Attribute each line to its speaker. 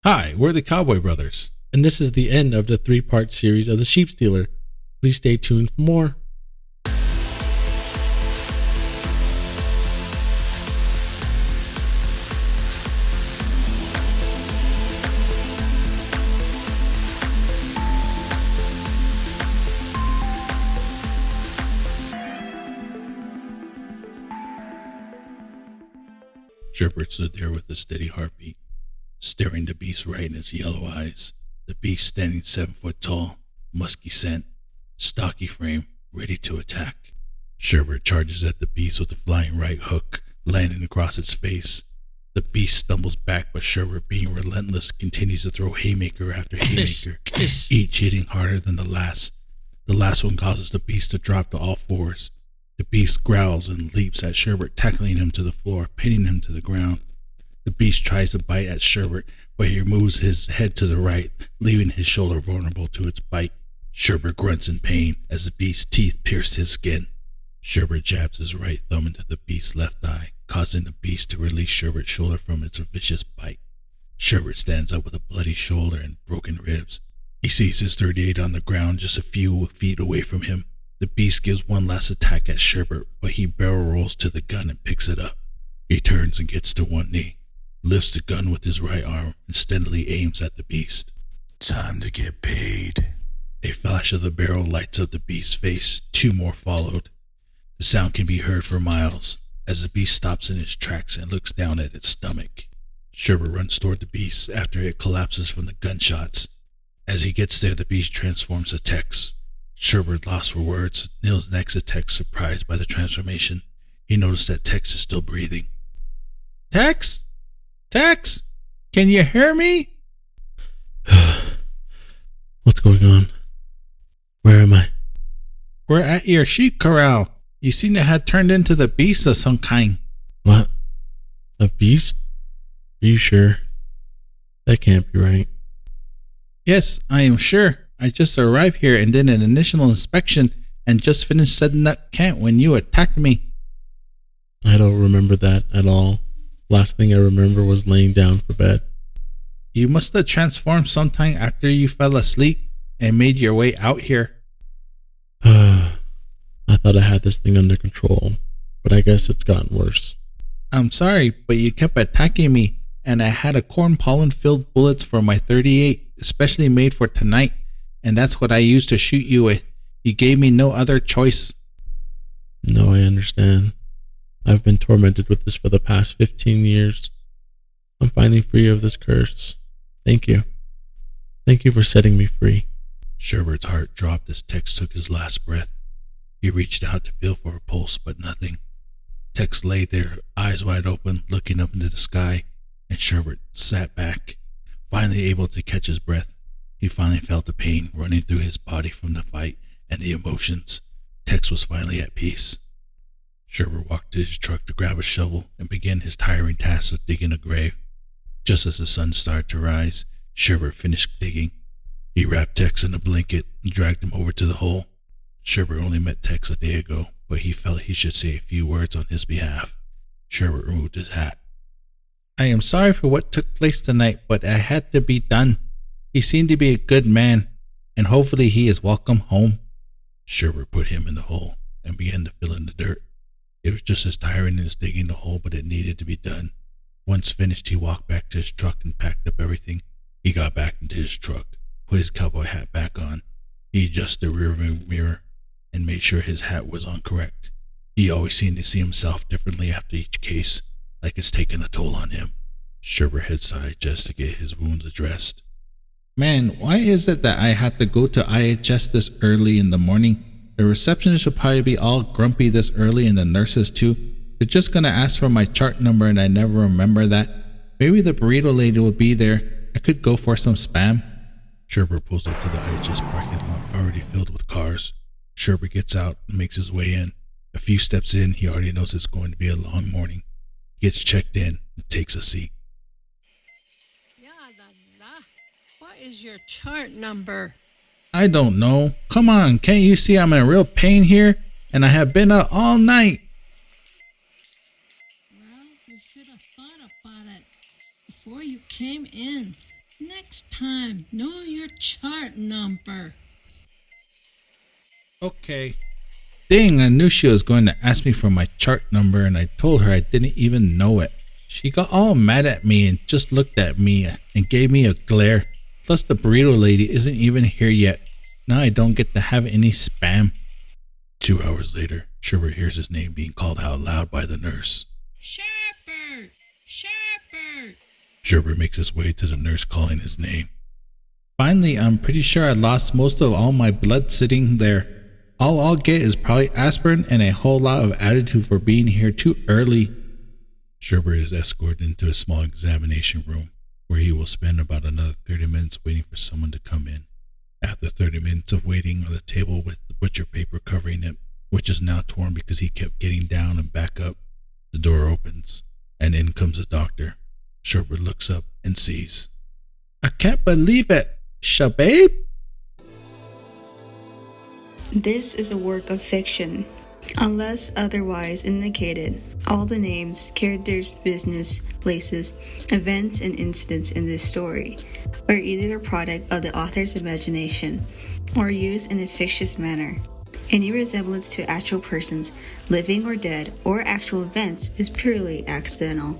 Speaker 1: Hi, we're the Cowboy Brothers.
Speaker 2: And this is the end of the 3-part series of The Sheep Stealer. Please stay tuned for more.
Speaker 1: Sherbert stood there with a steady heartbeat, staring the beast right in his yellow eyes. The beast standing 7 foot tall, musky scent, stocky frame, ready to attack. Sherbert charges at the beast with a flying right hook, landing across its face. The beast stumbles back, but Sherbert, being relentless, continues to throw haymaker after haymaker, each hitting harder than the last. The last one causes the beast to drop to all fours. The beast growls and leaps at Sherbert, tackling him to the floor, pinning him to the ground. The beast tries to bite at Sherbert, but he moves his head to the right, leaving his shoulder vulnerable to its bite. Sherbert grunts in pain as the beast's teeth pierce his skin. Sherbert jabs his right thumb into the beast's left eye, causing the beast to release Sherbert's shoulder from its vicious bite. Sherbert stands up with a bloody shoulder and broken ribs. He sees his 38 on the ground just a few feet away from him. The beast gives one last attack at Sherbert, but he barrel rolls to the gun and picks it up. He turns and gets to one knee, lifts the gun with his right arm, and steadily aims at the beast.
Speaker 3: Time to get paid.
Speaker 1: A flash of the barrel lights up the beast's face. 2 more followed. The sound can be heard for miles as the beast stops in its tracks and looks down at its stomach. Sherbert runs toward the beast after it collapses from the gunshots. As he gets there, the beast transforms to Tex. Sherbert, lost for words, kneels next to Tex, surprised by the transformation. He noticed that Tex is still breathing. Tex? Tex? Can you hear me?
Speaker 2: What's going on? Where am I?
Speaker 1: We're at your sheep corral. You seem to have turned into the beast of some kind.
Speaker 2: What? A beast? Are you sure? That can't be right.
Speaker 1: Yes, I am sure. I just arrived here and did an initial inspection and just finished setting up camp when you attacked me.
Speaker 2: I don't remember that at all. Last thing I remember was laying down for bed.
Speaker 1: You must have transformed sometime after you fell asleep and made your way out here.
Speaker 2: I thought I had this thing under control, but I guess it's gotten worse.
Speaker 1: I'm sorry, but you kept attacking me, and I had a corn pollen filled bullets for my 38, especially made for tonight, and that's what I used to shoot you with. You gave me no other choice.
Speaker 2: No, I understand. I've been tormented with this for the past 15 years. I'm finally free of this curse. Thank you. Thank you for setting me free.
Speaker 1: Sherbert's heart dropped as Tex took his last breath. He reached out to feel for a pulse, but nothing. Tex lay there, eyes wide open, looking up into the sky, and Sherbert sat back, finally able to catch his breath. He finally felt the pain running through his body from the fight and the emotions. Tex was finally at peace. Sherbert walked to his truck to grab a shovel and began his tiring task of digging a grave. Just as the sun started to rise, Sherbert finished digging. He wrapped Tex in a blanket and dragged him over to the hole. Sherbert only met Tex a day ago, but he felt he should say a few words on his behalf. Sherbert removed his hat. I am sorry for what took place tonight, but it had to be done. He seemed to be a good man, and hopefully he is welcome home. Sherbert put him in the hole and began to fill in the dirt. It was just as tiring as digging the hole, but it needed to be done. Once finished, he walked back to his truck and packed up everything. He got back into his truck, put his cowboy hat back on. He adjusted the rearview mirror and made sure his hat was on correct. He always seemed to see himself differently after each case, like it's taken a toll on him. Sherbert head sighed just to get his wounds addressed. Man, why is it that I have to go to IHS this early in the morning? The receptionist will probably be all grumpy this early, and the nurses too. They're just gonna ask for my chart number and I never remember that. Maybe the burrito lady will be there. I could go for some Spam. Sherbert pulls up to the IHS parking lot, already filled with cars. Sherbert gets out and makes his way in. A few steps in, he already knows it's going to be a long morning. He gets checked in and takes a seat.
Speaker 4: What is your chart number?
Speaker 1: I don't know. Come on, can't you see I'm in real pain here? And I have been up all night.
Speaker 4: Well, you should have thought about it before you came in. Next time, know your chart number.
Speaker 1: Okay. Dang, I knew she was going to ask me for my chart number and I told her I didn't even know it. She got all mad at me and just looked at me and gave me a glare. Plus the burrito lady isn't even here yet. Now I don't get to have any spam. 2 hours later, Sherbert hears his name being called out loud by the nurse.
Speaker 4: Sherbert! Sherbert!
Speaker 1: Sherbert makes his way to the nurse calling his name. Finally, I'm pretty sure I lost most of all my blood sitting there. All I'll get is probably aspirin and a whole lot of attitude for being here too early. Sherbert is escorted into a small examination room where he will spend about another 30 minutes waiting for someone to come in. After 30 minutes of waiting on the table with the butcher paper covering it, which is now torn because he kept getting down and back up, the door opens and in comes the doctor. Sherbert looks up and sees. I can't believe it! Shababe?
Speaker 5: This is a work of fiction. Unless otherwise indicated, all the names, characters, business, places, events, and incidents in this story are either a product of the author's imagination or used in a fictitious manner. Any resemblance to actual persons, living or dead, or actual events is purely accidental.